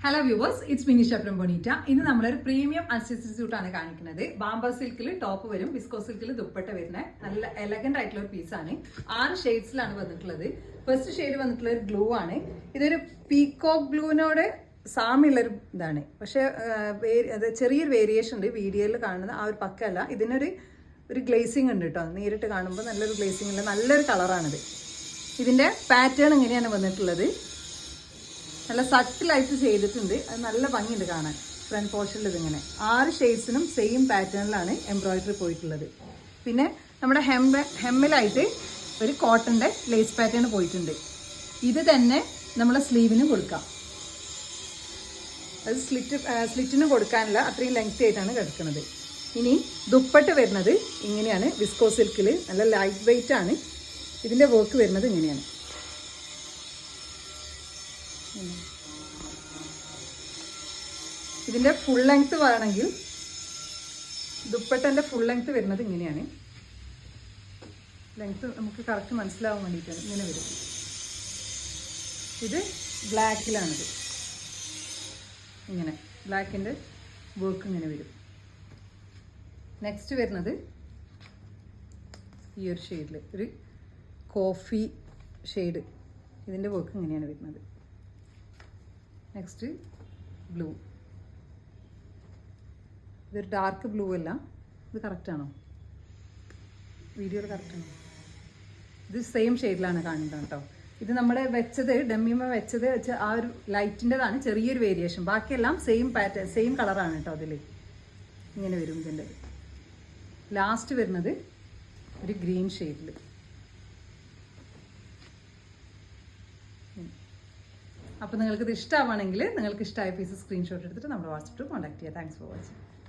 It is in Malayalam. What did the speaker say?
Hello viewers, it's me Nisha from Bonita. ഇന്ന് നമ്മളൊരു പ്രീമിയം അൺസ്റ്റിച്ചഡ് സ്യൂട്ടാണ് കാണിക്കുന്നത്. ബാംബ സിൽക്കിൽ ടോപ്പ് വരും, വിസ്കോ സിൽക്കിൽ ദുപ്പട്ട വരുന്ന നല്ല എലഗന്റ് ആയിട്ടുള്ള ഒരു പീസാണ്. 6 ഷെയ്ഡ്സിലാണ് വന്നിട്ടുള്ളത്. ഫസ്റ്റ് ഷെയ്ഡ് വന്നിട്ടുള്ള ഒരു ഗ്ലൂ ആണ്. ഇതൊരു പീകോക്ക് ഗ്ലൂവിനോട് സാമ്യമുള്ളൊരു ഇതാണ്, പക്ഷെ അത് ചെറിയൊരു വേരിയേഷൻ ഉണ്ട്. വീഡിയോയിൽ കാണുന്ന ആ ഒരു പക്കല്ല, ഇതിനൊരു ഗ്ലേസിംഗ് ഉണ്ട് കേട്ടോ. നേരിട്ട് കാണുമ്പോൾ നല്ലൊരു ഗ്ലേസിംഗ് ഉണ്ട്, നല്ലൊരു കളറാണിത്. ഇതിൻ്റെ പാറ്റേൺ ഇങ്ങനെയാണ് വന്നിട്ടുള്ളത്. നല്ല സട്ടിലായിട്ട് ചെയ്തിട്ടുണ്ട്, അത് നല്ല ഭംഗിയുണ്ട് കാണാൻ. ഫ്രണ്ട് പോർഷനിൽ ഇതിങ്ങനെ 6 ഷെയ്ഡ്സിനും സെയിം പാറ്റേണിലാണ് എംബ്രോയിഡറി പോയിട്ടുള്ളത്. പിന്നെ നമ്മുടെ ഹെമ്മിലായിട്ട് ഒരു കോട്ടൻ്റെ ലേസ് പാറ്റേൺ പോയിട്ടുണ്ട്. ഇത് തന്നെ നമ്മളെ സ്ലീവിന് കൊടുക്കാം. അത് സ്ലിറ്റിന് കൊടുക്കാനുള്ള അത്രയും ലെങ്ത് ആയിട്ടാണ് കിടക്കുന്നത്. ഇനി ദുപ്പട്ട വരുന്നത് ഇങ്ങനെയാണ്, വിസ്കോ സിൽക്കിൽ നല്ല ലൈറ്റ് വെയിറ്റ് ആണ്. ഇതിൻ്റെ വർക്ക് വരുന്നത് ഇങ്ങനെയാണ്. ഇതിൻ്റെ ഫുൾ ലെങ്ത് വേണമെങ്കിൽ ദുപ്പട്ടൻ്റെ ഫുൾ ലെങ്ത് വരുന്നത് ഇങ്ങനെയാണ്. ലെങ്ത് നമുക്ക് കറക്റ്റ് മനസ്സിലാവാൻ വേണ്ടിയിട്ടാണ് ഇങ്ങനെ വരും. ഇത് ബ്ലാക്കിലാണിത്, ഇങ്ങനെ ബ്ലാക്കിൻ്റെ വർക്ക് ഇങ്ങനെ വരും. നെക്സ്റ്റ് വരുന്നത് ഈ ഒരു ഷെയ്ഡിൽ ഒരു കോഫി ഷെയ്ഡ്, ഇതിൻ്റെ വർക്ക് ഇങ്ങനെയാണ് വരുന്നത്. നെക്സ്റ്റ് ബ്ലൂ, ഇതൊരു ഡാർക്ക് ബ്ലൂ അല്ല. ഇത് കറക്റ്റാണോ? വീഡിയോയിൽ കറക്റ്റാണോ? ഇത് സെയിം ഷെയ്ഡിലാണ് കാണുന്നത് കേട്ടോ. ഇത് നമ്മൾ വെച്ചത് ഡെമ്മിമ വെച്ചത് ആ ഒരു ലൈറ്റിൻ്റെതാണ്, ചെറിയൊരു വേരിയേഷൻ. ബാക്കിയെല്ലാം സെയിം പാറ്റേൺ സെയിം കളറാണ് കേട്ടോ. അതിൽ ഇങ്ങനെ വരും. ഇതിൻ്റെ ലാസ്റ്റ് വരുന്നത് ഒരു ഗ്രീൻ ഷെയ്ഡിൽ. അപ്പോൾ നിങ്ങൾക്കിത് ഇഷ്ടമാണെങ്കിൽ നിങ്ങൾക്ക് ഇഷ്ടമായ പീസ് സ്ക്രീൻഷോട്ട് എടുത്തിട്ട് നമ്മുടെ വാട്സപ്പിൽ കോൺടാക്ട് ചെയ്യുക. Thanks for watching.